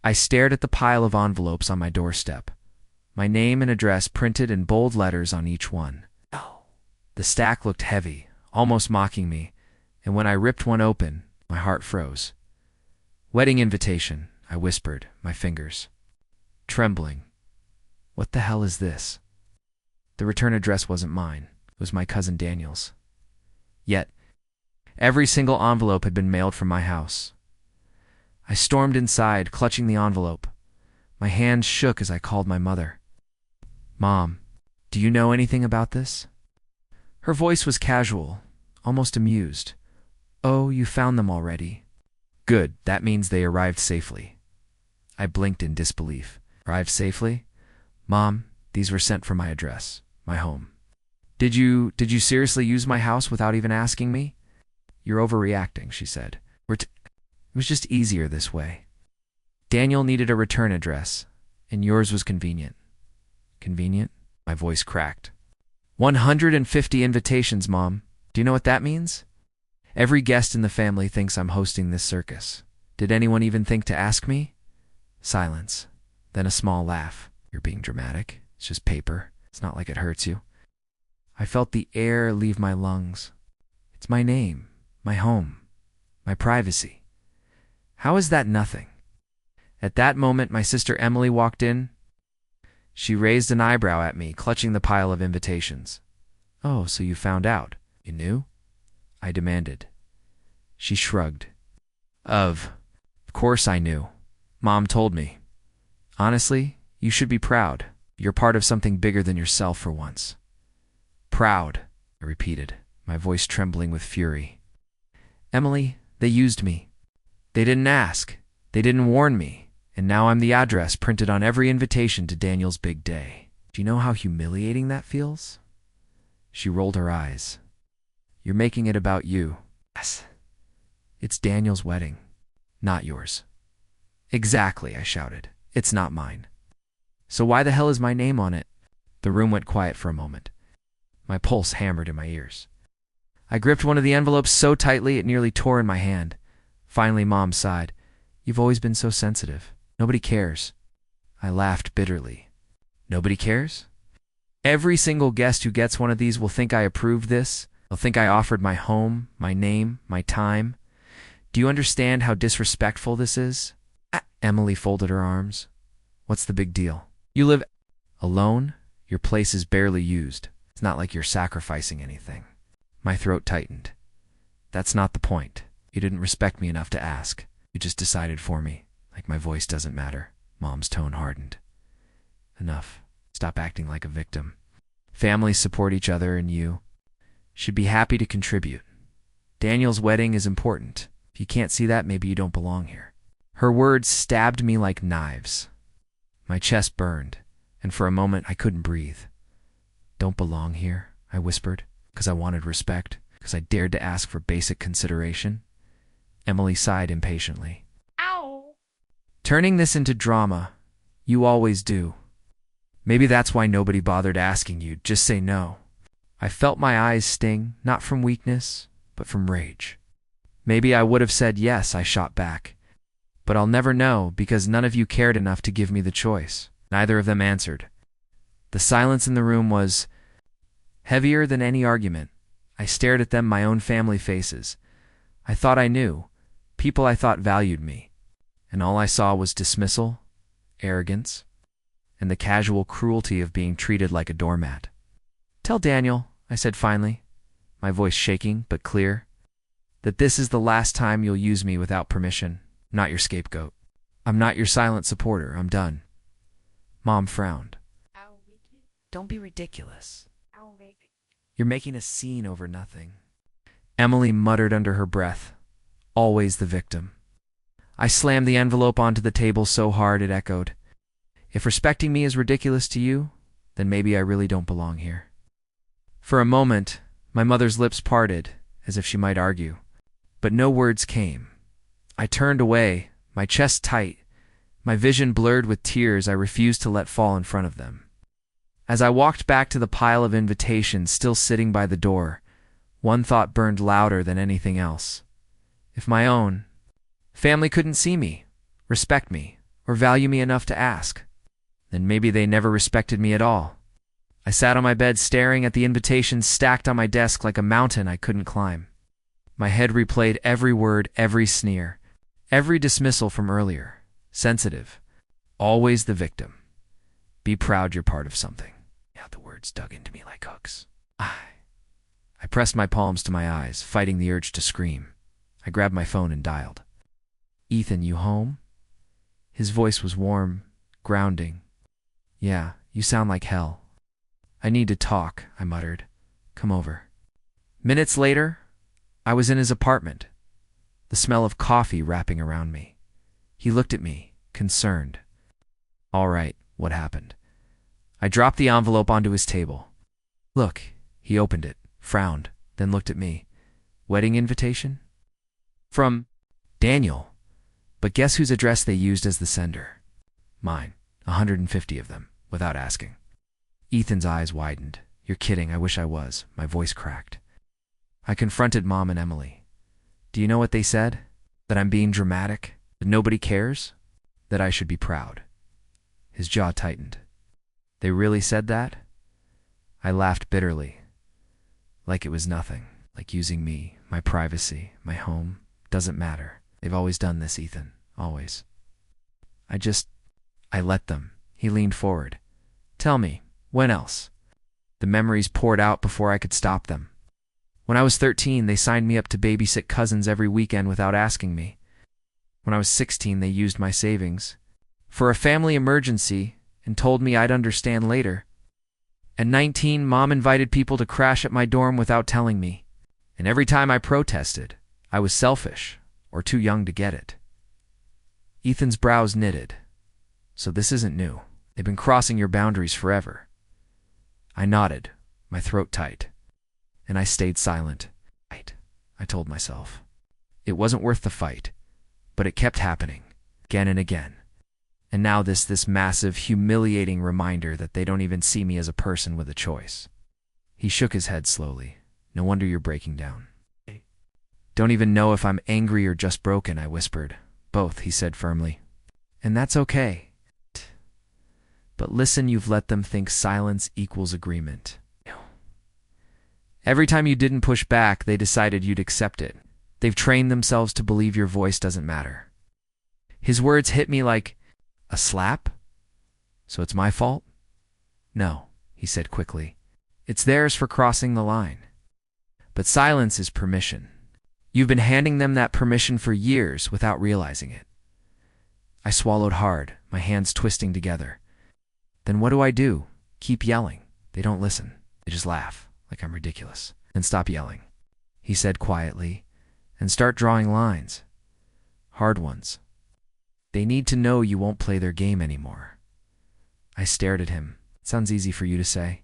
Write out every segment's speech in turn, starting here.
I stared at the pile of envelopes on my doorstep, my name and address printed in bold letters on each one. Oh. The stack looked heavy, almost mocking me, and when I ripped one open, my heart froze. Wedding invitation, I whispered, my fingers trembling. What the hell is this? The return address wasn't mine. It was my cousin Daniel's. Yet, every single envelope had been mailed from my house. I stormed inside, clutching the envelope. My hands shook as I called my mother. "Mom, do you know anything about this?" Her voice was casual, almost amused. "Oh, you found them already. Good, that means they arrived safely." I blinked in disbelief. Arrived safely? "Mom, these were sent from my address, my home." Did you seriously use my house without even asking me?" "You're overreacting," she said. It was just easier this way. Daniel needed a return address, and yours was convenient." "Convenient?" My voice cracked. 150 invitations, Mom. Do you know what that means? Every guest in the family thinks I'm hosting this circus. Did anyone even think to ask me?" Silence. Then a small laugh. "You're being dramatic. It's just paper. It's not like it hurts you." I felt the air leave my lungs. It's my name, my home, my privacy. How is that nothing? At that moment, my sister Emily walked in. She raised an eyebrow at me, clutching the pile of invitations. "Oh, so you found out. You knew?" I demanded. She shrugged. Of course I knew. Mom told me. Honestly, you should be proud. You're part of something bigger than yourself for once." "Proud," I repeated, my voice trembling with fury. "Emily, they used me. They didn't ask. They didn't warn me. And now I'm the address printed on every invitation to Daniel's big day. Do you know how humiliating that feels?" She rolled her eyes. "You're making it about you." "Yes. It's Daniel's wedding, not yours." "Exactly," I shouted. "It's not mine. So why the hell is my name on it?" The room went quiet for a moment. My pulse hammered in my ears. I gripped one of the envelopes so tightly it nearly tore in my hand. Finally, Mom sighed. "You've always been so sensitive. Nobody cares." I laughed bitterly. "Nobody cares? Every single guest who gets one of these will think I approved this. They'll think I offered my home, my name, my time. Do you understand how disrespectful this is?" Emily folded her arms. "What's the big deal? You live alone? Your place is barely used. It's not like you're sacrificing anything." My throat tightened. "That's not the point. You didn't respect me enough to ask. You just decided for me. Like my voice doesn't matter." Mom's tone hardened. "Enough. Stop acting like a victim. Families support each other, and you should be happy to contribute. Daniel's wedding is important. If you can't see that, maybe you don't belong here." Her words stabbed me like knives. My chest burned, and for a moment I couldn't breathe. "Don't belong here," I whispered, because I wanted respect, because I dared to ask for basic consideration. Emily sighed impatiently. "Ow!" "Turning this into drama. You always do. Maybe that's why nobody bothered asking you. Just say no." I felt my eyes sting, not from weakness, but from rage. "Maybe I would have said yes," I shot back. "But I'll never know, because none of you cared enough to give me the choice." Neither of them answered. The silence in the room was heavier than any argument. I stared at them, my own family faces. I thought I knew, people I thought valued me. And all I saw was dismissal, arrogance, and the casual cruelty of being treated like a doormat. "Tell Daniel," I said finally, my voice shaking but clear, "that this is the last time you'll use me without permission. I'm not your scapegoat. I'm not your silent supporter. I'm done." Mom frowned. "Don't be ridiculous. You're making a scene over nothing." Emily muttered under her breath. "Always the victim." I slammed the envelope onto the table so hard it echoed. "If respecting me is ridiculous to you, then maybe I really don't belong here." For a moment, my mother's lips parted, as if she might argue, but no words came. I turned away, my chest tight, my vision blurred with tears I refused to let fall in front of them. As I walked back to the pile of invitations still sitting by the door, one thought burned louder than anything else. If my own family couldn't see me, respect me, or value me enough to ask. Then maybe they never respected me at all. I sat on my bed staring at the invitations stacked on my desk like a mountain I couldn't climb. My head replayed every word, every sneer, every dismissal from earlier. Sensitive. Always the victim. Be proud you're part of something. Yeah, the words dug into me like hooks. I pressed my palms to my eyes, fighting the urge to scream. I grabbed my phone and dialed. "Ethan, you home?" His voice was warm, grounding. "Yeah, you sound like hell." "I need to talk," I muttered. "Come over." Minutes later, I was in his apartment, the smell of coffee wrapping around me. He looked at me, concerned. "All right, what happened?" I dropped the envelope onto his table. "Look." He opened it, frowned, then looked at me. "Wedding invitation?" "From Daniel. But guess whose address they used as the sender?" "Mine. 150 of them, without asking." Ethan's eyes widened. "You're kidding, I wish I was." My voice cracked. I confronted Mom and Emily. "Do you know what they said? That I'm being dramatic? That nobody cares? That I should be proud?" His jaw tightened. "They really said that?" I laughed bitterly. Like it was nothing. Like using me, my privacy, my home. Doesn't matter. They've always done this, Ethan. Always. I let them. He leaned forward. "Tell me, when else?" The memories poured out before I could stop them. When I was 13, they signed me up to babysit cousins every weekend without asking me. When I was 16, they used my savings for a family emergency and told me I'd understand later. At 19, Mom invited people to crash at my dorm without telling me. And every time I protested, I was selfish or too young to get it. Ethan's brows knitted. "So this isn't new. They've been crossing your boundaries forever." I nodded, my throat tight. And I stayed silent. I told myself. It wasn't worth the fight, but it kept happening, again and again. And now this massive, humiliating reminder that they don't even see me as a person with a choice. He shook his head slowly. "No wonder you're breaking down." "Don't even know if I'm angry or just broken," I whispered. "Both," he said firmly. "And that's okay. But listen, you've let them think silence equals agreement. Every time you didn't push back, they decided you'd accept it. They've trained themselves to believe your voice doesn't matter." His words hit me like a slap. "So it's my fault?" "No," he said quickly. "It's theirs for crossing the line. But silence is permission. You've been handing them that permission for years without realizing it." I swallowed hard, my hands twisting together. "Then what do I do? Keep yelling. They don't listen. They just laugh, like I'm ridiculous. Then stop yelling," he said quietly, "and start drawing lines. Hard ones. They need to know you won't play their game anymore." I stared at him. "It sounds easy for you to say.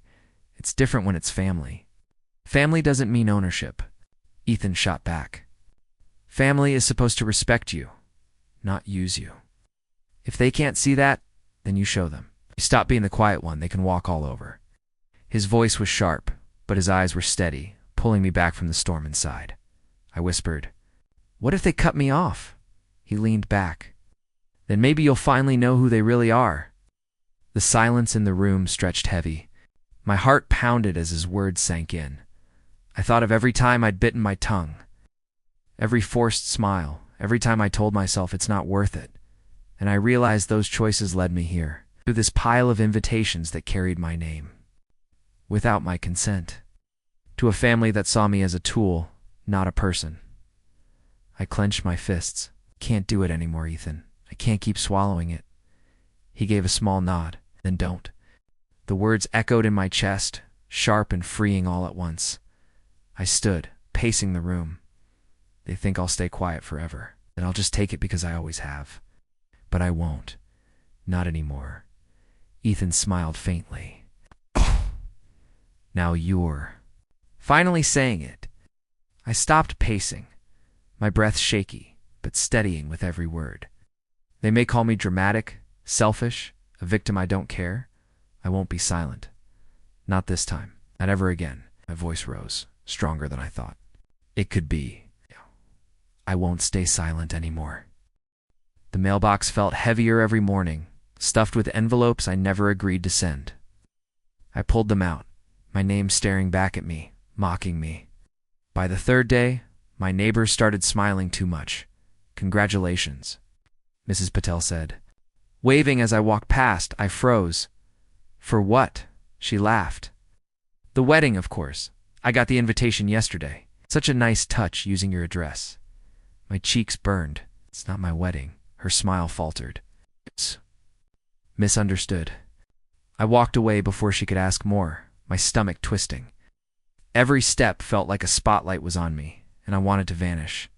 It's different when it's family." "Family doesn't mean ownership," Ethan shot back. "Family is supposed to respect you, not use you. If they can't see that, then you show them. You stop being the quiet one they can walk all over." His voice was sharp, but his eyes were steady, pulling me back from the storm inside. I whispered, "What if they cut me off?" He leaned back. "Then maybe you'll finally know who they really are." The silence in the room stretched heavy. My heart pounded as his words sank in. I thought of every time I'd bitten my tongue, every forced smile, every time I told myself it's not worth it. And I realized those choices led me here, to this pile of invitations that carried my name, without my consent, to a family that saw me as a tool, not a person. I clenched my fists. "Can't do it anymore, Ethan. I can't keep swallowing it." He gave a small nod. "Then don't." The words echoed in my chest, sharp and freeing all at once. I stood, pacing the room. They think I'll stay quiet forever, that I'll just take it because I always have. But I won't. Not anymore. Ethan smiled faintly. "Now you're..." Finally saying it. I stopped pacing, my breath shaky, but steadying with every word. They may call me dramatic, selfish, a victim I don't care. I won't be silent. Not this time. Not ever again. My voice rose, stronger than I thought. It could be. I won't stay silent anymore. The mailbox felt heavier every morning, stuffed with envelopes I never agreed to send. I pulled them out, my name staring back at me, mocking me. By the third day, my neighbors started smiling too much. "Congratulations," Mrs. Patel said. Waving as I walked past, I froze. "For what?" She laughed. "The wedding, of course. I got the invitation yesterday. Such a nice touch using your address." My cheeks burned. "It's not my wedding." Her smile faltered. "It's misunderstood." I walked away before she could ask more, my stomach twisting. Every step felt like a spotlight was on me, and I wanted to vanish.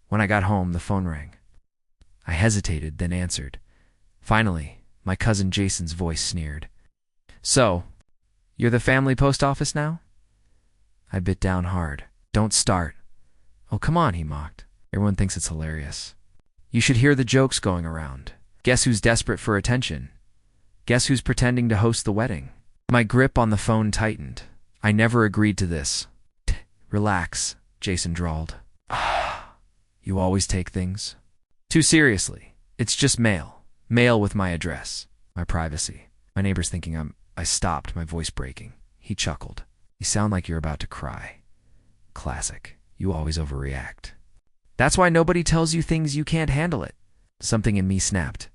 When I got home, the phone rang. I hesitated, then answered. Finally, my cousin Jason's voice sneered. "So, you're the family post office now?" I bit down hard. "Don't start." "Oh, come on," he mocked. "Everyone thinks it's hilarious. You should hear the jokes going around. Guess who's desperate for attention? Guess who's pretending to host the wedding?" My grip on the phone tightened. "I never agreed to this." "Relax," Jason drawled. "You always take things too seriously. It's just mail. Mail with my address. My privacy." My neighbor's thinking I stopped, my voice breaking. He chuckled. "You sound like you're about to cry." "Classic. You always overreact. That's why nobody tells you things you can't handle it." Something in me snapped.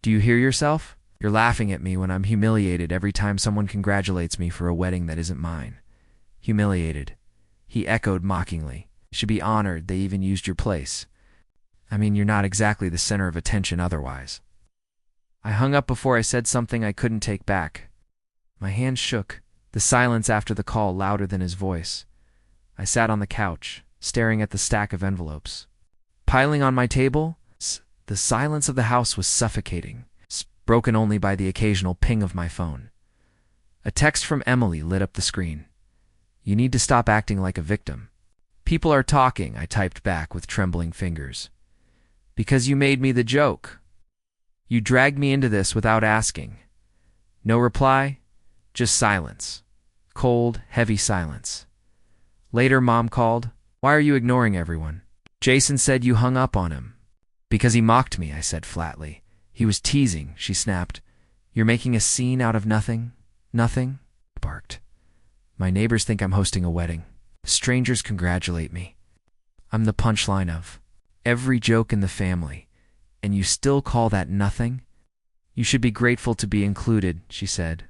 "Do you hear yourself? You're laughing at me when I'm humiliated every time someone congratulates me for a wedding that isn't mine." "Humiliated," he echoed mockingly. "You should be honored they even used your place. I mean, you're not exactly the center of attention otherwise." I hung up before I said something I couldn't take back. My hands shook, the silence after the call louder than his voice. I sat on the couch, staring at the stack of envelopes. Piling on my table, the silence of the house was suffocating, broken only by the occasional ping of my phone. A text from Emily lit up the screen. "You need to stop acting like a victim." "People are talking," I typed back with trembling fingers. "Because you made me the joke. You dragged me into this without asking." No reply, just silence. Cold, heavy silence. Later, Mom called. "Why are you ignoring everyone?" "Jason said you hung up on him." "Because he mocked me," I said flatly. "He was teasing," she snapped. "You're making a scene out of nothing?" "Nothing?" I barked. "My neighbors think I'm hosting a wedding. Strangers congratulate me. I'm the punchline of every joke in the family, and you still call that nothing?" "You should be grateful to be included," she said.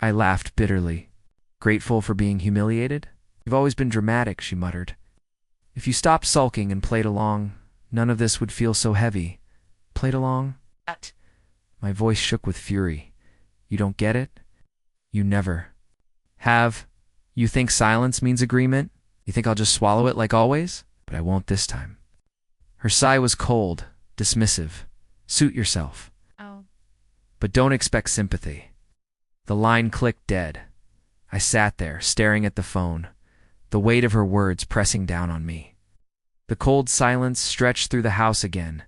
I laughed bitterly. "Grateful for being humiliated?" "You've always been dramatic," she muttered. "If you stopped sulking and played along, none of this would feel so heavy." "Played along?" My voice shook with fury. "You don't get it? You never have. You think silence means agreement? You think I'll just swallow it like always? But I won't this time." Her sigh was cold, dismissive. "Suit yourself. Oh. But don't expect sympathy." The line clicked dead. I sat there, staring at the phone, the weight of her words pressing down on me. The cold silence stretched through the house again.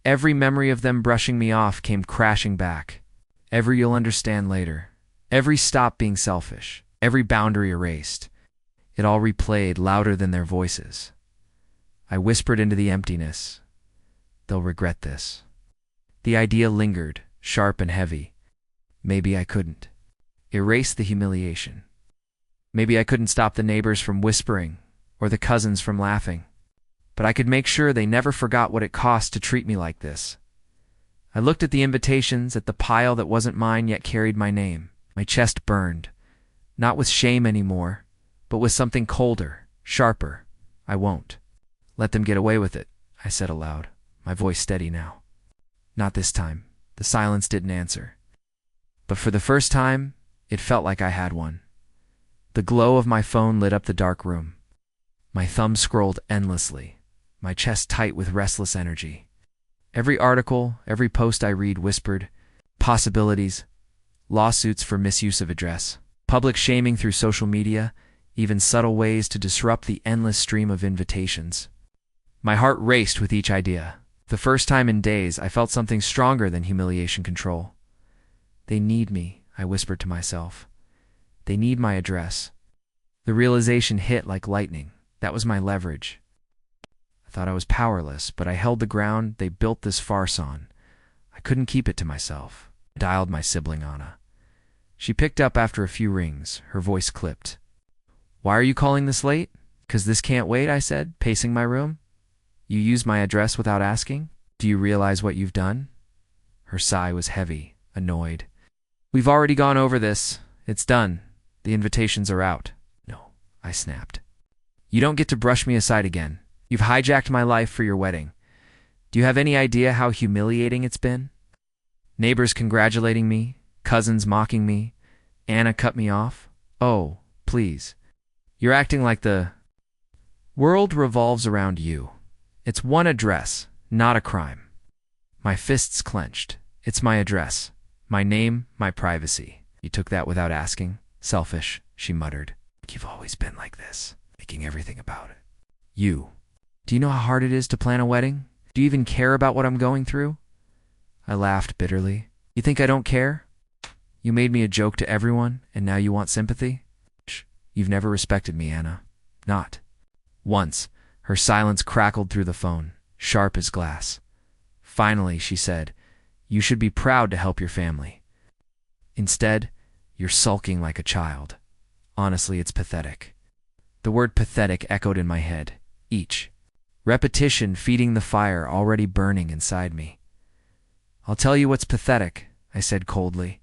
Every memory of them brushing me off came crashing back. Every "you'll understand later." Every stop being selfish. Every boundary erased. It all replayed louder than their voices. I whispered into the emptiness. "They'll regret this." The idea lingered, sharp and heavy. Maybe I couldn't erase the humiliation. Maybe I couldn't stop the neighbors from whispering or the cousins from laughing. But I could make sure they never forgot what it cost to treat me like this. I looked at the invitations, at the pile that wasn't mine yet carried my name. My chest burned, not with shame anymore, but with something colder, sharper. "I won't let them get away with it," I said aloud, my voice steady now. Not this time. The silence didn't answer. But for the first time, it felt like I had one. The glow of my phone lit up the dark room. My thumb scrolled endlessly, my chest tight with restless energy. Every article, every post I read whispered possibilities, lawsuits for misuse of address, public shaming through social media, even subtle ways to disrupt the endless stream of invitations. My heart raced with each idea. The first time in days, I felt something stronger than humiliation control. "They need me," I whispered to myself. "They need my address." The realization hit like lightning. That was my leverage. thought I was powerless, but I held the ground they built this farce on. I couldn't keep it to myself. I dialed my sibling Anna. She picked up after a few rings, her voice clipped. "Why are you calling this late?" "'Cause this can't wait," I said, pacing my room. "You used my address without asking? Do you realize what you've done?" Her sigh was heavy, annoyed. "We've already gone over this. It's done. The invitations are out." "No," I snapped. "You don't get to brush me aside again. You've hijacked my life for your wedding. Do you have any idea how humiliating it's been? Neighbors congratulating me, cousins mocking me, Anna cut me off. Oh, please. You're acting like the world revolves around you. It's one address, not a crime." My fists clenched. "It's my address. My name, my privacy. You took that without asking? Selfish," she muttered. "You've always been like this, making everything about it. You. Do you know how hard it is to plan a wedding? Do you even care about what I'm going through?" I laughed bitterly. "You think I don't care? You made me a joke to everyone, and now you want sympathy? You've never respected me, Anna. Not once." Her silence crackled through the phone, sharp as glass. Finally, she said, "You should be proud to help your family. Instead, you're sulking like a child. Honestly, it's pathetic." The word pathetic echoed in my head, each repetition feeding the fire already burning inside me. "I'll tell you what's pathetic," I said coldly.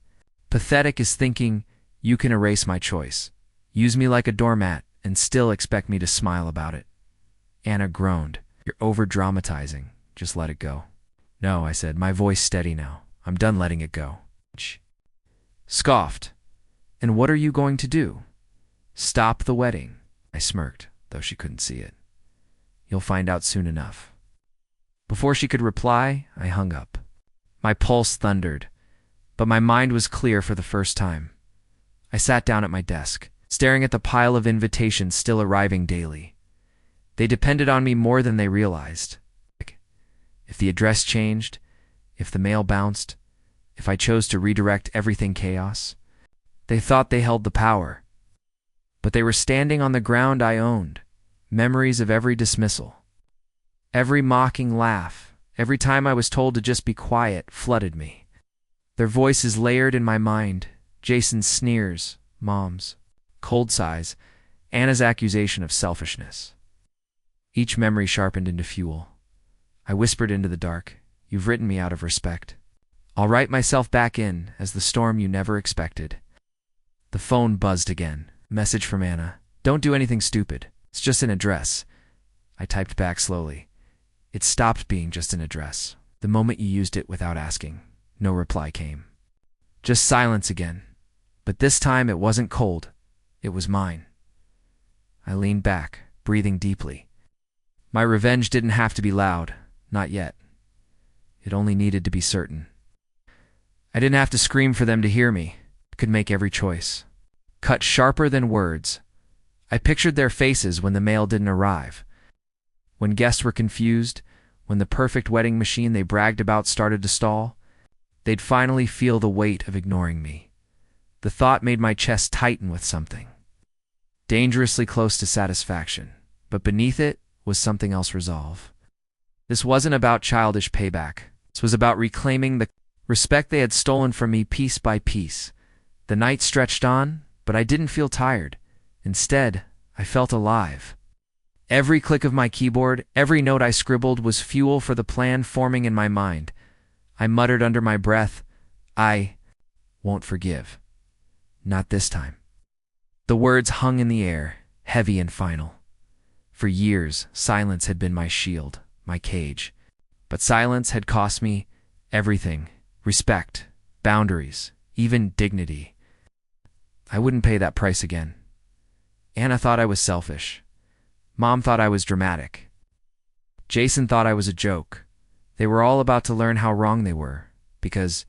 "Pathetic is thinking you can erase my choice, use me like a doormat, and still expect me to smile about it." Anna groaned. "You're over-dramatizing. Just let it go." "No," I said, my voice steady now. "I'm done letting it go." She scoffed. "And what are you going to do? Stop the wedding?" I smirked, though she couldn't see it. "You'll find out soon enough." Before she could reply, I hung up. My pulse thundered, but my mind was clear for the first time. I sat down at my desk, staring at the pile of invitations still arriving daily. They depended on me more than they realized. If the address changed, if the mail bounced, if I chose to redirect everything chaos, they thought they held the power. But they were standing on the ground I owned, memories of every dismissal. Every mocking laugh, every time I was told to just be quiet, flooded me. Their voices layered in my mind, Jason's sneers, Mom's cold sighs, Anna's accusation of selfishness. Each memory sharpened into fuel. I whispered into the dark, "You've written me out of respect. I'll write myself back in as the storm you never expected." The phone buzzed again. Message from Anna. "Don't do anything stupid. It's just an address." I typed back slowly. "It stopped being just an address the moment you used it without asking." No reply came. Just silence again. But this time it wasn't cold. It was mine. I leaned back, breathing deeply. My revenge didn't have to be loud. Not yet. It only needed to be certain. I didn't have to scream for them to hear me. I could make every choice. Cut sharper than words. I pictured their faces when the mail didn't arrive. When guests were confused, when the perfect wedding machine they bragged about started to stall, they'd finally feel the weight of ignoring me. The thought made my chest tighten with something. Dangerously close to satisfaction, but beneath it was something else resolve. This wasn't about childish payback. This was about reclaiming the respect they had stolen from me piece by piece. The night stretched on, but I didn't feel tired. Instead, I felt alive. Every click of my keyboard, every note I scribbled was fuel for the plan forming in my mind. I muttered under my breath, "I won't forgive. Not this time." The words hung in the air, heavy and final. For years, silence had been my shield, my cage. But silence had cost me everything: respect, boundaries, even dignity. I wouldn't pay that price again. Anna thought I was selfish. Mom thought I was dramatic. Jason thought I was a joke. They were all about to learn how wrong they were, because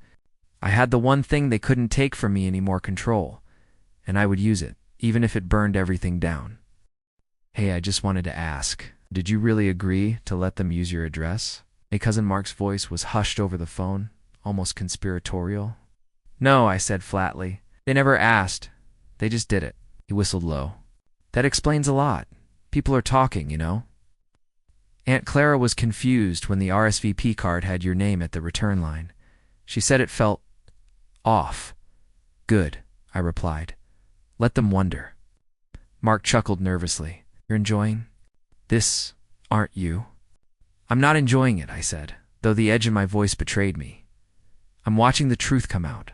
I had the one thing they couldn't take from me anymore: control, and I would use it, even if it burned everything down. "Hey, I just wanted to ask, did you really agree to let them use your address?" A cousin Mark's voice was hushed over the phone, almost conspiratorial. "No," I said flatly. "They never asked. They just did it." He whistled low. "That explains a lot. People are talking, you know." Aunt Clara was confused when the RSVP card had your name at the return line. She said it felt off. Good, I replied. Let them wonder. Mark chuckled nervously. You're enjoying this, aren't you? I'm not enjoying it, I said, though the edge in my voice betrayed me. I'm watching the truth come out.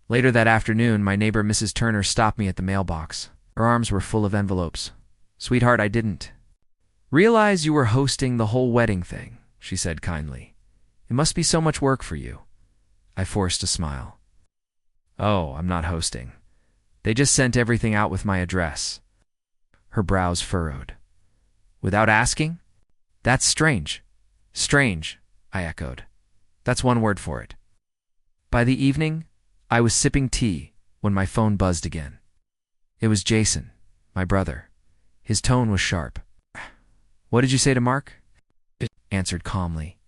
Later that afternoon, my neighbor Mrs. Turner stopped me at the mailbox. Her arms were full of envelopes. Sweetheart, I didn't realize you were hosting the whole wedding thing, she said kindly. It must be so much work for you. I forced a smile. Oh, I'm not hosting. They just sent everything out with my address. Her brows furrowed. Without asking? That's strange. Strange, I echoed. That's one word for it. By the evening, I was sipping tea when my phone buzzed again. It was Jason, my brother. His tone was sharp. What did you say to Mark? It answered calmly.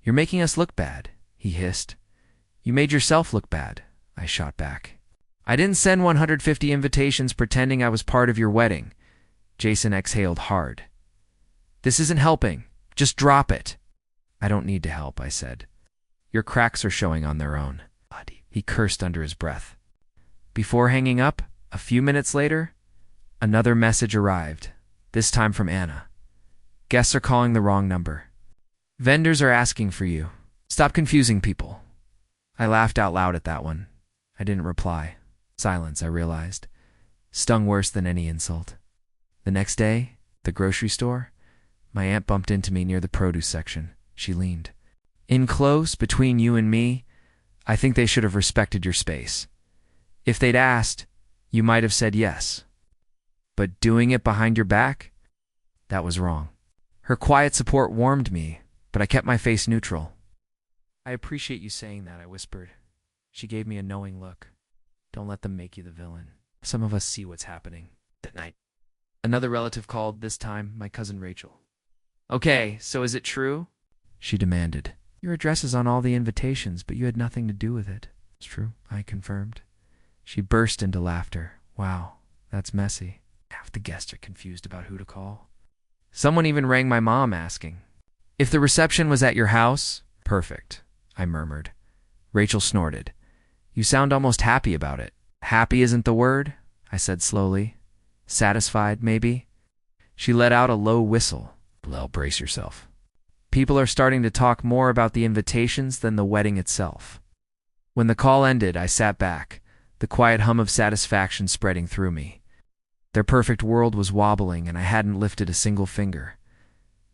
You're making us look bad, he hissed. You made yourself look bad, I shot back. I didn't send 150 invitations pretending I was part of your wedding. Jason exhaled hard. This isn't helping. Just drop it. I don't need to help, I said. Your cracks are showing on their own. He cursed under his breath. Before hanging up, a few minutes later, another message arrived, this time from Anna. Guests are calling the wrong number. Vendors are asking for you. Stop confusing people. I laughed out loud at that one. I didn't reply. Silence, I realized. Stung worse than any insult. The next day, the grocery store, my aunt bumped into me near the produce section. She leaned. In close, between you and me, I think they should have respected your space. If they'd asked, you might have said yes. But doing it behind your back? That was wrong. Her quiet support warmed me, but I kept my face neutral. I appreciate you saying that, I whispered. She gave me a knowing look. Don't let them make you the villain. Some of us see what's happening. That night, another relative called, this time my cousin Rachel. Okay, so is it true? She demanded. Your address is on all the invitations, but you had nothing to do with it. It's true, I confirmed. She burst into laughter. Wow, that's messy. Half the guests are confused about who to call. Someone even rang my mom asking. If the reception was at your house? Perfect, I murmured. Rachel snorted. You sound almost happy about it. Happy isn't the word, I said slowly. Satisfied, maybe? She let out a low whistle. Well, brace yourself. People are starting to talk more about the invitations than the wedding itself. When the call ended, I sat back, the quiet hum of satisfaction spreading through me. Their perfect world was wobbling, and I hadn't lifted a single finger.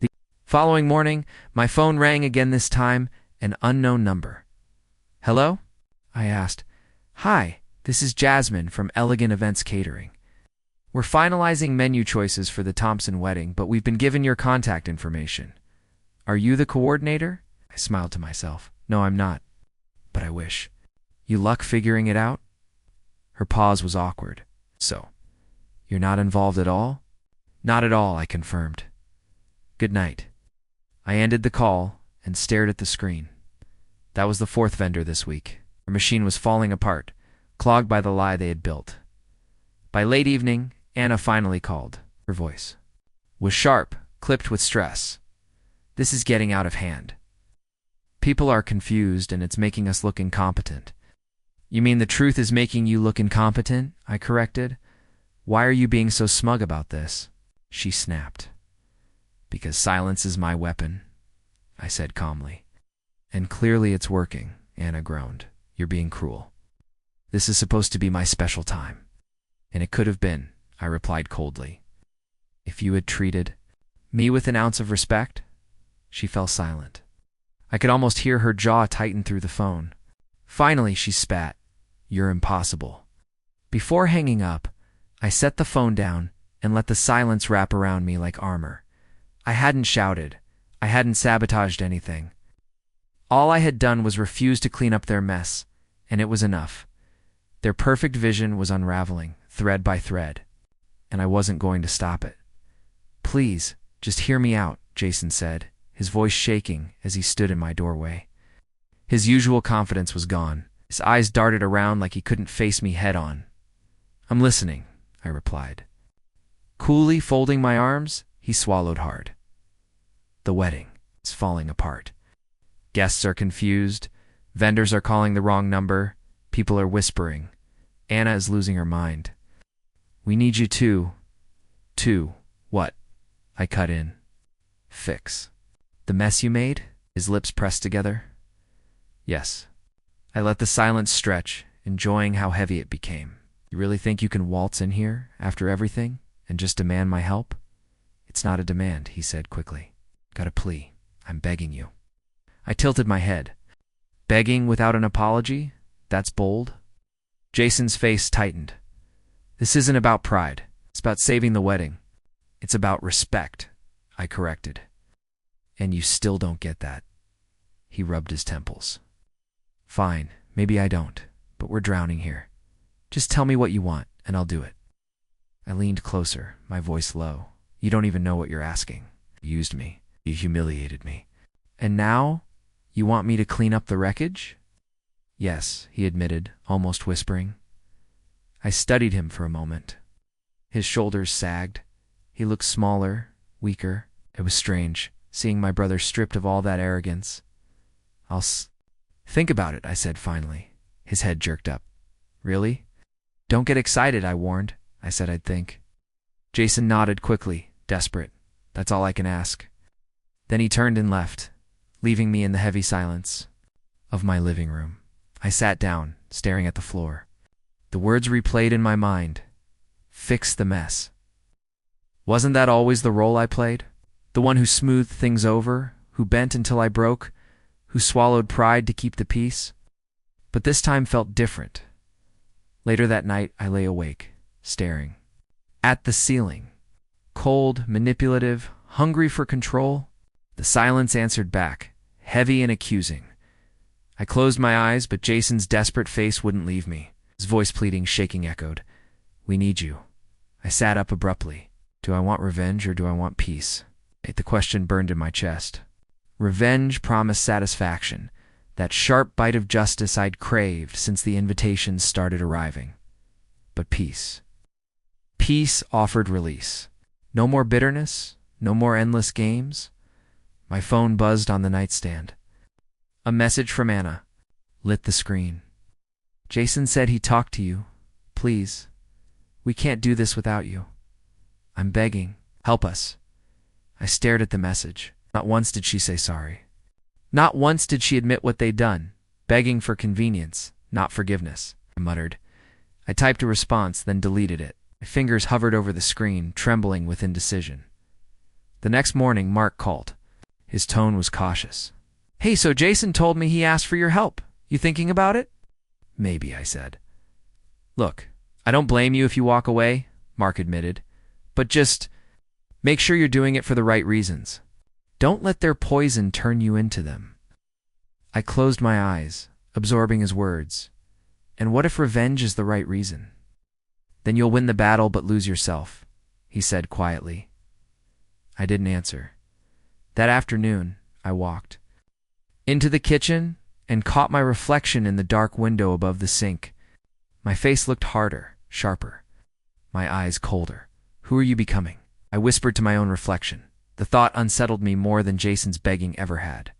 The following morning, my phone rang again, this time an unknown number. Hello? I asked. Hi, this is Jasmine from Elegant Events Catering. We're finalizing menu choices for the Thompson wedding, but we've been given your contact information. Are you the coordinator? I smiled to myself. No, I'm not. But I wish. You luck figuring it out? Her pause was awkward. So, you're not involved at all? Not at all, I confirmed. Good night. I ended the call and stared at the screen. That was the fourth vendor this week. Her machine was falling apart, clogged by the lie they had built. By late evening, Anna finally called. Her voice was sharp, clipped with stress. This is getting out of hand. People are confused, and it's making us look incompetent. You mean the truth is making you look incompetent? I corrected. Why are you being so smug about this? She snapped. Because silence is my weapon, I said calmly. And clearly it's working, Anna groaned. You're being cruel. This is supposed to be my special time. And it could have been, I replied coldly. If you had treated me with an ounce of respect. She fell silent. I could almost hear her jaw tighten through the phone. Finally, she spat. You're impossible. Before hanging up, I set the phone down and let the silence wrap around me like armor. I hadn't shouted. I hadn't sabotaged anything. All I had done was refuse to clean up their mess, and it was enough. Their perfect vision was unraveling, thread by thread, and I wasn't going to stop it. Please, just hear me out, Jason said, his voice shaking as he stood in my doorway. His usual confidence was gone. His eyes darted around like he couldn't face me head-on. I'm listening, I replied. Coolly folding my arms, he swallowed hard. The wedding is falling apart. Guests are confused. Vendors are calling the wrong number. People are whispering. Anna is losing her mind. We need you to, what? I cut in. Fix. The mess you made? His lips pressed together. Yes. I let the silence stretch, enjoying how heavy it became. You really think you can waltz in here, after everything, and just demand my help? It's not a demand, he said quickly. Got a plea. I'm begging you. I tilted my head. Begging without an apology? That's bold. Jason's face tightened. This isn't about pride. It's about saving the wedding. It's about respect, I corrected. And you still don't get that. He rubbed his temples. Fine, maybe I don't, but we're drowning here. Just tell me what you want, and I'll do it. I leaned closer, my voice low. You don't even know what you're asking. You used me. You humiliated me. And now, you want me to clean up the wreckage? Yes, he admitted, almost whispering. I studied him for a moment. His shoulders sagged. He looked smaller, weaker. It was strange, seeing my brother stripped of all that arrogance. Think about it, I said finally. His head jerked up. Really? Don't get excited, I warned. I said I'd think. Jason nodded quickly, desperate. That's all I can ask. Then he turned and left, leaving me in the heavy silence of my living room. I sat down, staring at the floor. The words replayed in my mind. Fix the mess. Wasn't that always the role I played? The one who smoothed things over, who bent until I broke, who swallowed pride to keep the peace? But this time felt different. Later that night, I lay awake, staring at the ceiling. Cold, manipulative, hungry for control. The silence answered back, heavy and accusing. I closed my eyes, but Jason's desperate face wouldn't leave me. His voice pleading, shaking, echoed. We need you. I sat up abruptly. Do I want revenge or do I want peace? The question burned in my chest. Revenge promised satisfaction, that sharp bite of justice I'd craved since the invitations started arriving. But peace. Peace offered release. No more bitterness, no more endless games. My phone buzzed on the nightstand. A message from Anna lit the screen. Jason said he talked to you. Please. We can't do this without you. I'm begging. Help us. I stared at the message. Not once did she say sorry. Not once did she admit what they'd done. Begging for convenience, not forgiveness, I muttered. I typed a response, then deleted it. My fingers hovered over the screen, trembling with indecision. The next morning, Mark called. His tone was cautious. Hey, so Jason told me he asked for your help. You thinking about it? Maybe, I said. Look, I don't blame you if you walk away, Mark admitted. But just make sure you're doing it for the right reasons. Don't let their poison turn you into them. I closed my eyes, absorbing his words. And what if revenge is the right reason? Then you'll win the battle but lose yourself, he said quietly. I didn't answer. That afternoon, I walked into the kitchen and caught my reflection in the dark window above the sink. My face looked harder, sharper, my eyes colder. Who are you becoming? I whispered to my own reflection. The thought unsettled me more than Jason's begging ever had.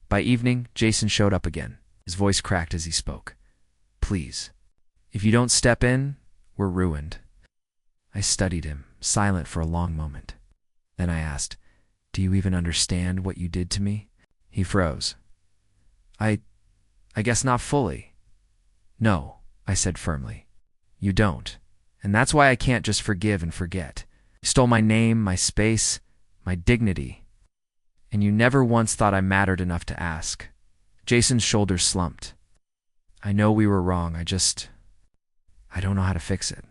By evening, Jason showed up again. His voice cracked as he spoke. Please, if you don't step in, we're ruined. I studied him, silent for a long moment. Then I asked, do you even understand what you did to me? He froze. I guess not fully. No, I said firmly. You don't. And that's why I can't just forgive and forget. You stole my name, my space, my dignity. And you never once thought I mattered enough to ask. Jason's shoulders slumped. I know we were wrong, I don't know how to fix it.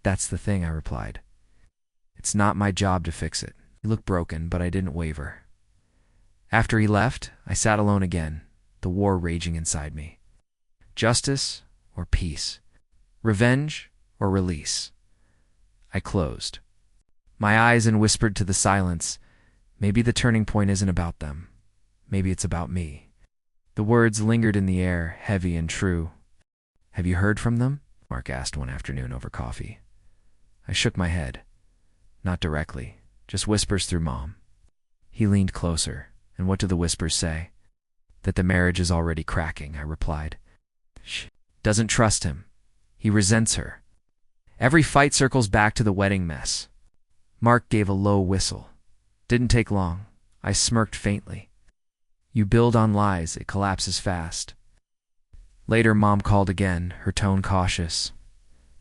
That's the thing, I replied. It's not my job to fix it. He looked broken, but I didn't waver. After he left, I sat alone again, the war raging inside me. Justice or peace? Revenge or release? I closed my eyes and whispered to the silence, maybe the turning point isn't about them. Maybe it's about me. The words lingered in the air, heavy and true. Have you heard from them? Mark asked one afternoon over coffee. I shook my head. Not directly, just whispers through Mom. He leaned closer. And what do the whispers say? That the marriage is already cracking, I replied. She doesn't trust him. He resents her. Every fight circles back to the wedding mess. Mark gave a low whistle. Didn't take long. I smirked faintly. You build on lies, it collapses fast. Later, Mom called again, her tone cautious.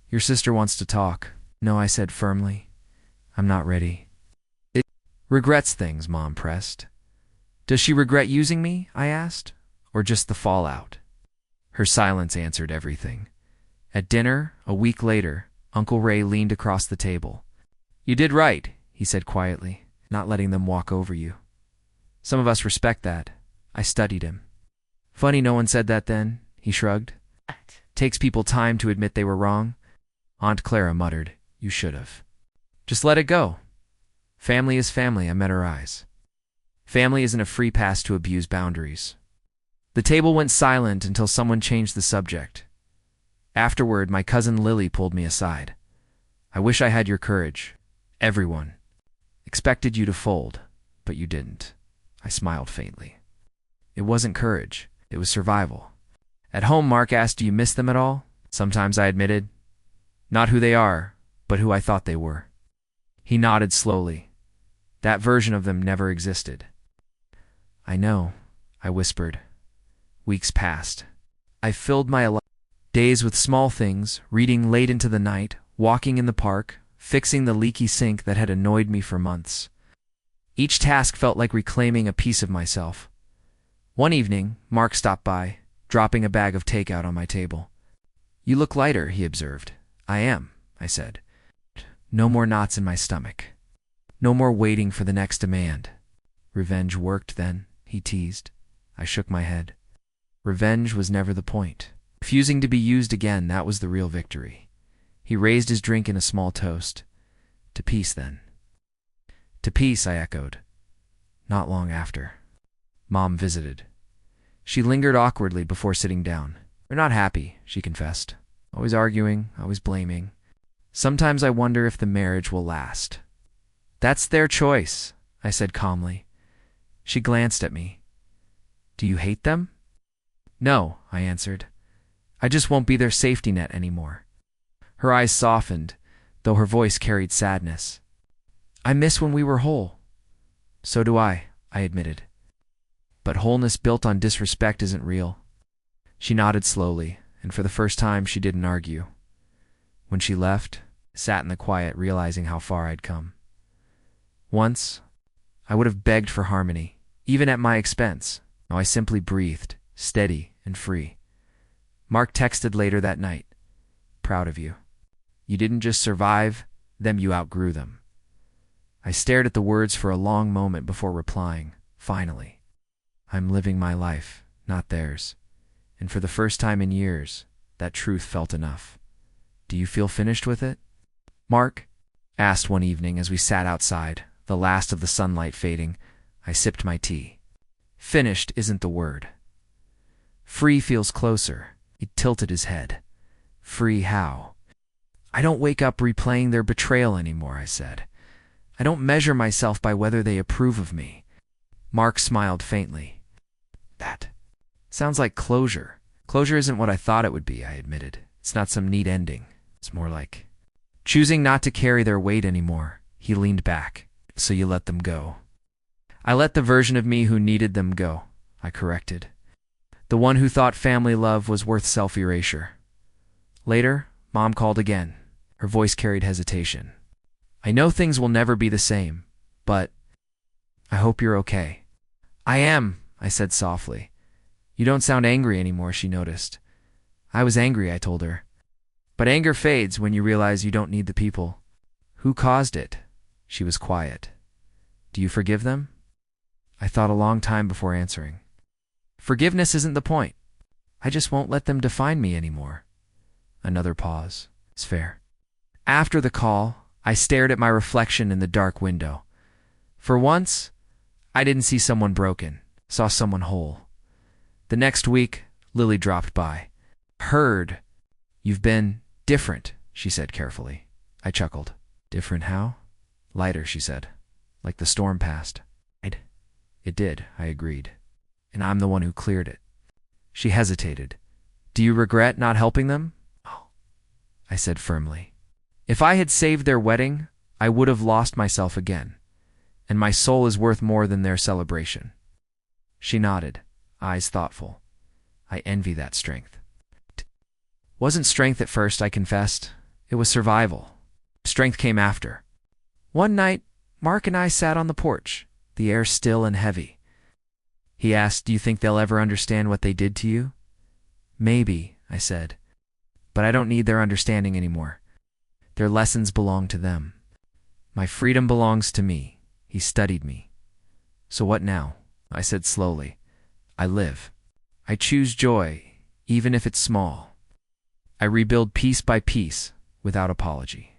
Your sister wants to talk. No, I said firmly. I'm not ready. It regrets things, Mom pressed. Does she regret using me? I asked. Or just the fallout? Her silence answered everything. At dinner, a week later, Uncle Ray leaned across the table. You did right, he said quietly, not letting them walk over you. Some of us respect that. I studied him. Funny no one said that then, he shrugged. Takes people time to admit they were wrong. Aunt Clara muttered, you should have. Just let it go. Family is family, I met her eyes. Family isn't a free pass to abuse boundaries. The table went silent until someone changed the subject. Afterward, my cousin Lily pulled me aside. I wish I had your courage. Everyone expected you to fold, but you didn't. I smiled faintly. It wasn't courage. It was survival. At home, Mark asked, do you miss them at all? Sometimes I admitted. Not who they are, but who I thought they were. He nodded slowly. That version of them never existed. I know, I whispered. Weeks passed. I filled my days with small things, reading late into the night, walking in the park, fixing the leaky sink that had annoyed me for months. Each task felt like reclaiming a piece of myself. One evening, Mark stopped by, dropping a bag of takeout on my table. You look lighter, he observed. I am, I said. No more knots in my stomach. No more waiting for the next demand. Revenge worked then, he teased. I shook my head. Revenge was never the point. Refusing to be used again, that was the real victory. He raised his drink in a small toast. To peace, then. To peace, I echoed. Not long after. Mom visited. She lingered awkwardly before sitting down. We're not happy, she confessed. Always arguing, always blaming. Sometimes I wonder if the marriage will last. That's their choice, I said calmly. She glanced at me. Do you hate them? No, I answered. I just won't be their safety net anymore. Her eyes softened, though her voice carried sadness. I miss when we were whole. So do I admitted. But wholeness built on disrespect isn't real. She nodded slowly, and for the first time she didn't argue. When she left, I sat in the quiet, realizing how far I'd come. Once, I would have begged for harmony, even at my expense. Now I simply breathed, steady and free. Mark texted later that night. Proud of you. You didn't just survive them, you outgrew them. I stared at the words for a long moment before replying. Finally. I'm living my life, not theirs. And for the first time in years, that truth felt enough. Do you feel finished with it? Mark asked one evening as we sat outside, the last of the sunlight fading. I sipped my tea. Finished isn't the word. Free feels closer. He tilted his head. Free how? I don't wake up replaying their betrayal anymore, I said. I don't measure myself by whether they approve of me. Mark smiled faintly. That sounds like closure. Closure isn't what I thought it would be, I admitted. It's not some neat ending. It's more like choosing not to carry their weight anymore. He leaned back. So you let them go. I let the version of me who needed them go, I corrected. The one who thought family love was worth self-erasure. Later, Mom called again. Her voice carried hesitation. I know things will never be the same, but I hope you're okay. I am, I said softly. You don't sound angry anymore, she noticed. I was angry, I told her. But anger fades when you realize you don't need the people. Who caused it? She was quiet. Do you forgive them? I thought a long time before answering. Forgiveness isn't the point. I just won't let them define me anymore. Another pause. It's fair. After the call, I stared at my reflection in the dark window. For once, I didn't see someone broken, saw someone whole. The next week, Lily dropped by. Heard. You've been different, she said carefully. I chuckled. Different how? Lighter, she said. Like the storm passed. It did, I agreed. And I'm the one who cleared it. She hesitated. Do you regret not helping them? Oh, I said firmly. If I had saved their wedding, I would have lost myself again, and my soul is worth more than their celebration. She nodded, eyes thoughtful. I envy that strength. Wasn't strength at first, I confessed. It was survival. Strength came after. One night, Mark and I sat on the porch, the air still and heavy. He asked, do you think they'll ever understand what they did to you? Maybe, I said. But I don't need their understanding anymore. Their lessons belong to them. My freedom belongs to me. He studied me. So what now? I said slowly. I live. I choose joy, even if it's small. I rebuild piece by piece, without apology.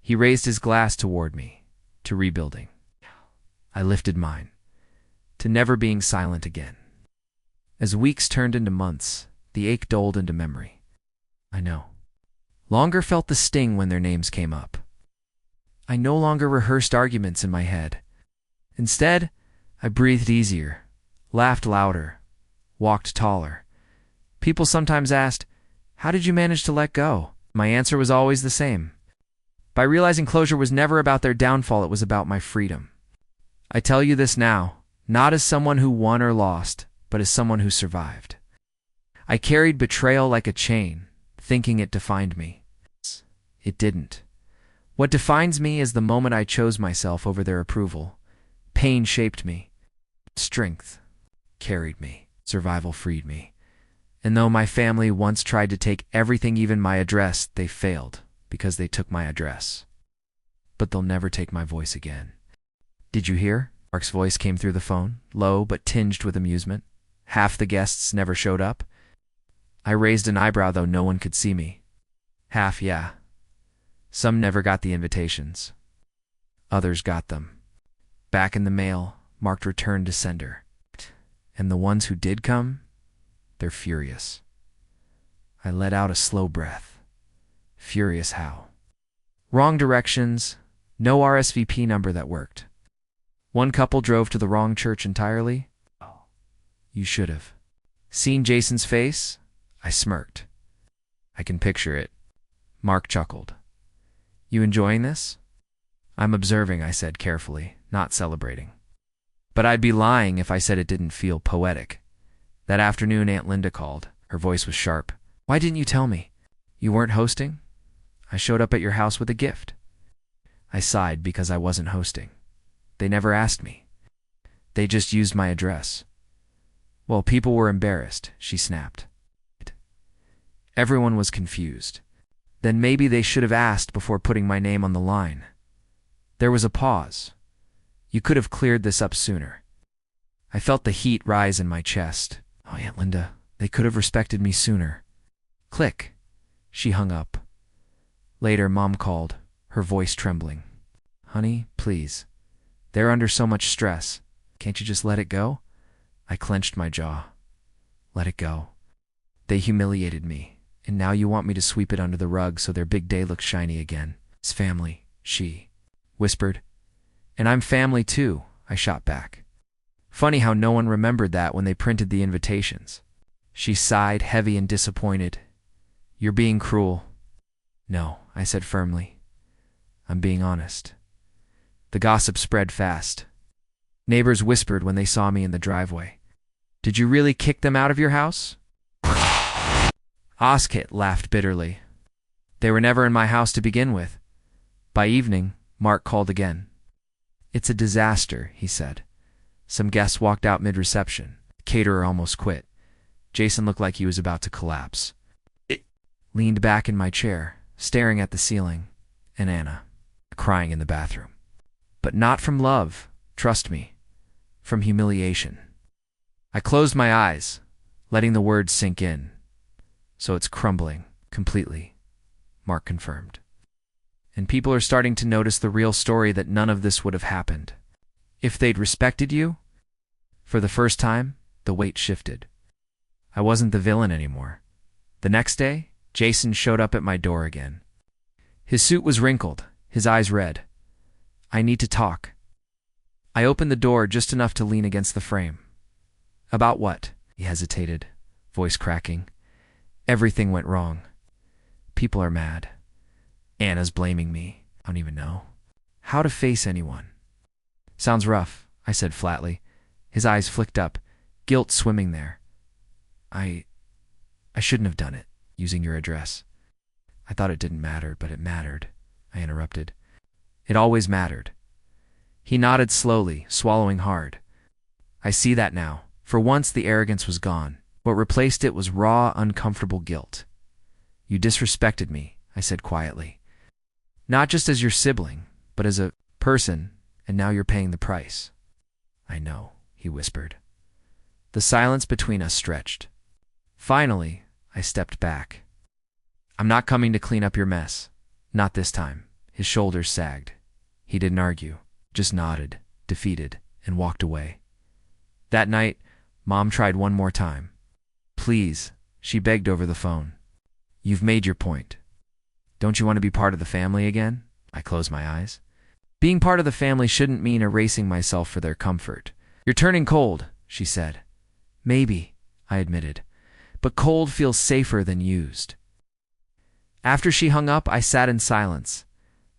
He raised his glass toward me, to rebuilding. I lifted mine, to never being silent again. As weeks turned into months, the ache dulled into memory. I know. Longer felt the sting when their names came up. I no longer rehearsed arguments in my head. Instead, I breathed easier, laughed louder, walked taller. People sometimes asked, how did you manage to let go? My answer was always the same. By realizing closure was never about their downfall, it was about my freedom. I tell you this now, not as someone who won or lost, but as someone who survived. I carried betrayal like a chain, thinking it defined me. It didn't. What defines me is the moment I chose myself over their approval. Pain shaped me. Strength carried me. Survival freed me. And though my family once tried to take everything, even my address, they failed because they took my address. But they'll never take my voice again. Did you hear? Mark's voice came through the phone, low but tinged with amusement. Half the guests never showed up. I raised an eyebrow, though no one could see me. Half, yeah. Some never got the invitations. Others got them. Back in the mail, marked return to sender. And the ones who did come, they're furious. I let out a slow breath. Furious how? Wrong directions, no RSVP number that worked. One couple drove to the wrong church entirely. Oh, you should have. Seen Jason's face? I smirked. I can picture it. Mark chuckled. You enjoying this? I'm observing, I said carefully, not celebrating. But I'd be lying if I said it didn't feel poetic. That afternoon, Aunt Linda called. Her voice was sharp. Why didn't you tell me? You weren't hosting? I showed up at your house with a gift. I sighed because I wasn't hosting. They never asked me. They just used my address. Well, people were embarrassed, she snapped. Everyone was confused. Then maybe they should have asked before putting my name on the line. There was a pause. You could have cleared this up sooner. I felt the heat rise in my chest. Oh, Aunt Linda, they could have respected me sooner. Click. She hung up. Later, Mom called, her voice trembling. Honey, please. They're under so much stress. Can't you just let it go? I clenched my jaw. Let it go. They humiliated me, and now you want me to sweep it under the rug so their big day looks shiny again. It's family, she whispered. And I'm family too, I shot back. Funny how no one remembered that when they printed the invitations. She sighed, heavy and disappointed. You're being cruel. No, I said firmly. I'm being honest. The gossip spread fast. Neighbors whispered when they saw me in the driveway. Did you really kick them out of your house? Oskit laughed bitterly. They were never in my house to begin with. By evening, Mark called again. It's a disaster, he said. Some guests walked out mid-reception. The caterer almost quit. Jason looked like he was about to collapse. Leaned back in my chair, staring at the ceiling, and Anna, crying in the bathroom. But not from love, trust me, from humiliation. I closed my eyes, letting the words sink in. So it's crumbling, completely, Mark confirmed. And people are starting to notice the real story, that none of this would have happened if they'd respected you. For the first time, the weight shifted. I wasn't the villain anymore. The next day, Jason showed up at my door again. His suit was wrinkled, his eyes red. I need to talk. I opened the door just enough to lean against the frame. About what? He hesitated, voice cracking. Everything went wrong. People are mad. Anna's blaming me. I don't even know how to face anyone. Sounds rough, I said flatly. His eyes flicked up, guilt swimming there. I shouldn't have done it, using your address. I thought it didn't matter, but it mattered, I interrupted. It always mattered. He nodded slowly, swallowing hard. I see that now. For once the arrogance was gone. What replaced it was raw, uncomfortable guilt. You disrespected me, I said quietly. Not just as your sibling, but as a person, and now you're paying the price. I know, he whispered. The silence between us stretched. Finally, I stepped back. I'm not coming to clean up your mess. Not this time. His shoulders sagged. He didn't argue, just nodded, defeated, and walked away. That night, Mom tried one more time. Please, she begged over the phone. You've made your point. Don't you want to be part of the family again? I closed my eyes. Being part of the family shouldn't mean erasing myself for their comfort. You're turning cold, she said. Maybe, I admitted, but cold feels safer than used. After she hung up, I sat in silence,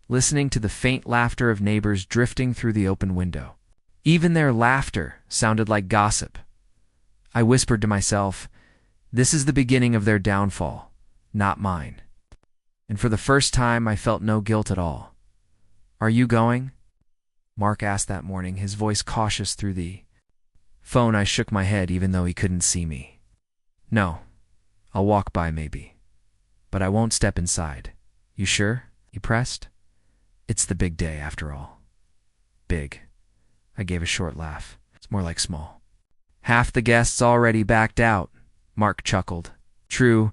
listening to the faint laughter of neighbors drifting through the open window. Even their laughter sounded like gossip. I whispered to myself, this is the beginning of their downfall, not mine. And for the first time, I felt no guilt at all. Are you going? Mark asked that morning, his voice cautious through the phone. I shook my head even though he couldn't see me. No, I'll walk by maybe. But I won't step inside. You sure? He pressed. It's the big day after all. Big. I gave a short laugh. It's more like small. Half the guests already backed out. Mark chuckled. True,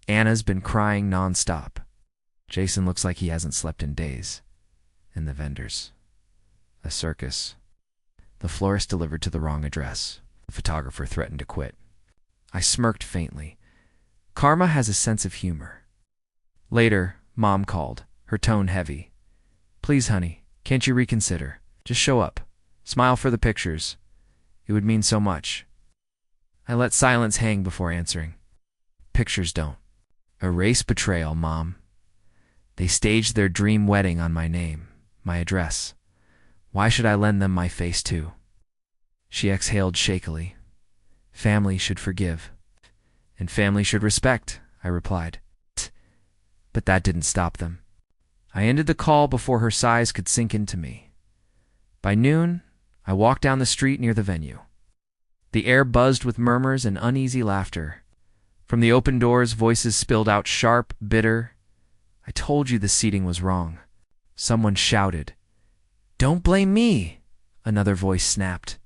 Anna's been crying nonstop. Jason looks like he hasn't slept in days. And the vendors. A circus. The florist delivered to the wrong address. The photographer threatened to quit. I smirked faintly. Karma has a sense of humor. Later, Mom called, her tone heavy. Please, honey, can't you reconsider? Just show up. Smile for the pictures. It would mean so much. I let silence hang before answering. Pictures don't erase betrayal, Mom. They staged their dream wedding on my name, my address. Why should I lend them my face too? She exhaled shakily. Family should forgive. And family should respect, I replied. But that didn't stop them. I ended the call before her sighs could sink into me. By noon, I walked down the street near the venue. The air buzzed with murmurs and uneasy laughter. From the open doors, voices spilled out sharp, bitter. I told you the seating was wrong. Someone shouted. Don't blame me, another voice snapped.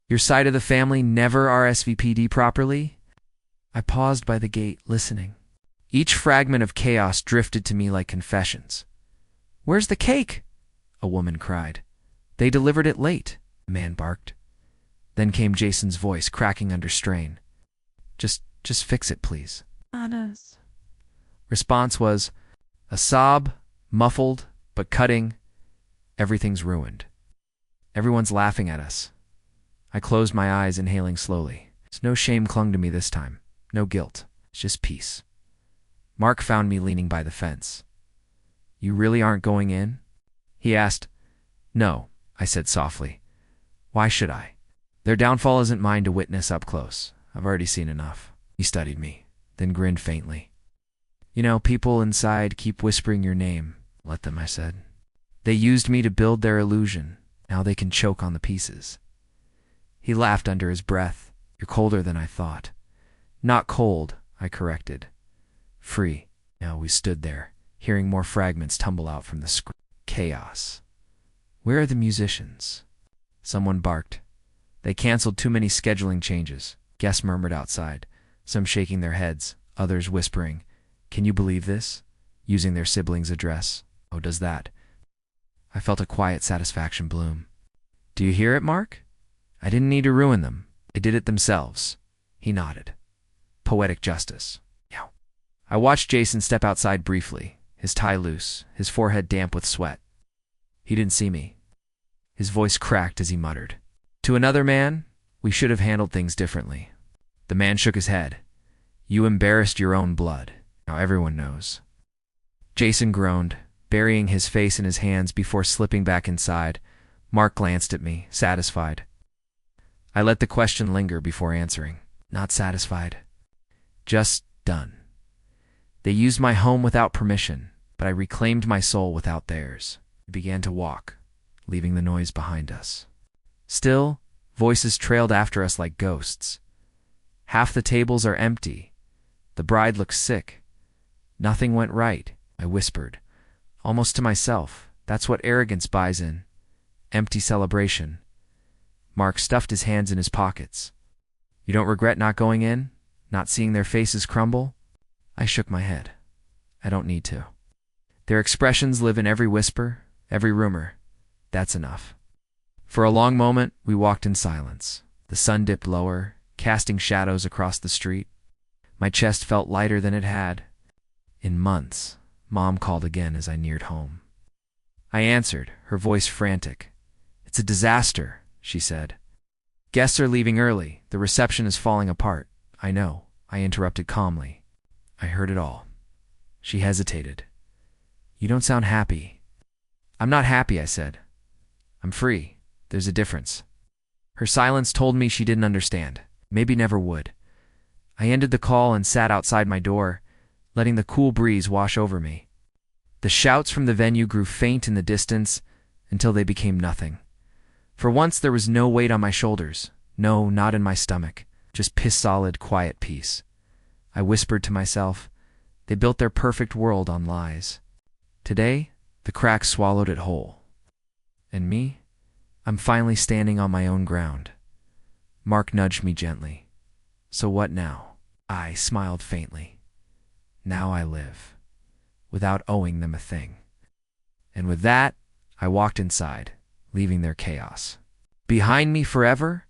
Your side of the family never RSVP'd properly? I paused by the gate, listening. Each fragment of chaos drifted to me like confessions. Where's the cake? A woman cried. They delivered it late, a man barked. Then came Jason's voice, cracking under strain. Just fix it, please. Anna's. Response was a sob, muffled, but cutting. Everything's ruined. Everyone's laughing at us. I closed my eyes, inhaling slowly. No shame clung to me this time. No guilt. It's just peace. Mark found me leaning by the fence. You really aren't going in? He asked. No, I said softly. Why should I? Their downfall isn't mine to witness up close. I've already seen enough. He studied me, then grinned faintly. You know, people inside keep whispering your name. Let them, I said. They used me to build their illusion. Now they can choke on the pieces. He laughed under his breath. You're colder than I thought. Not cold, I corrected. Free. Now we stood there, hearing more fragments tumble out from the screen. Chaos. Where are the musicians? Someone barked. They canceled too many scheduling changes. Guests murmured outside, some shaking their heads, others whispering, Can you believe this? Using their sibling's address. Oh, does that? I felt a quiet satisfaction bloom. Do you hear it, Mark? I didn't need to ruin them. They did it themselves. He nodded. Poetic justice. Yeah. I watched Jason step outside briefly, his tie loose, his forehead damp with sweat. He didn't see me. His voice cracked as he muttered. To another man, we should have handled things differently. The man shook his head. You embarrassed your own blood. Now everyone knows. Jason groaned, burying his face in his hands before slipping back inside. Mark glanced at me, satisfied. I let the question linger before answering. Not satisfied. Just done. They used my home without permission, but I reclaimed my soul without theirs. We began to walk, leaving the noise behind us. Still, voices trailed after us like ghosts. Half the tables are empty. The bride looks sick. Nothing went right, I whispered, almost to myself. That's what arrogance buys in. Empty celebration. Mark stuffed his hands in his pockets. You don't regret not going in? Not seeing their faces crumble? I shook my head. I don't need to. Their expressions live in every whisper, every rumor. That's enough. For a long moment, we walked in silence. The sun dipped lower, casting shadows across the street. My chest felt lighter than it had. In months, Mom called again as I neared home. I answered, her voice frantic. It's a disaster, she said. Guests are leaving early. The reception is falling apart. I know, I interrupted calmly. I heard it all. She hesitated. You don't sound happy. I'm not happy, I said. I'm free. There's a difference. Her silence told me she didn't understand. Maybe never would. I ended the call and sat outside my door, letting the cool breeze wash over me. The shouts from the venue grew faint in the distance until they became nothing. For once there was no weight on my shoulders. No, not in my stomach. Just piss-solid, quiet peace. I whispered to myself, they built their perfect world on lies. Today, the crack swallowed it whole. And me? I'm finally standing on my own ground. Mark nudged me gently. So what now? I smiled faintly. Now I live, without owing them a thing. And with that, I walked inside, leaving their chaos behind me forever.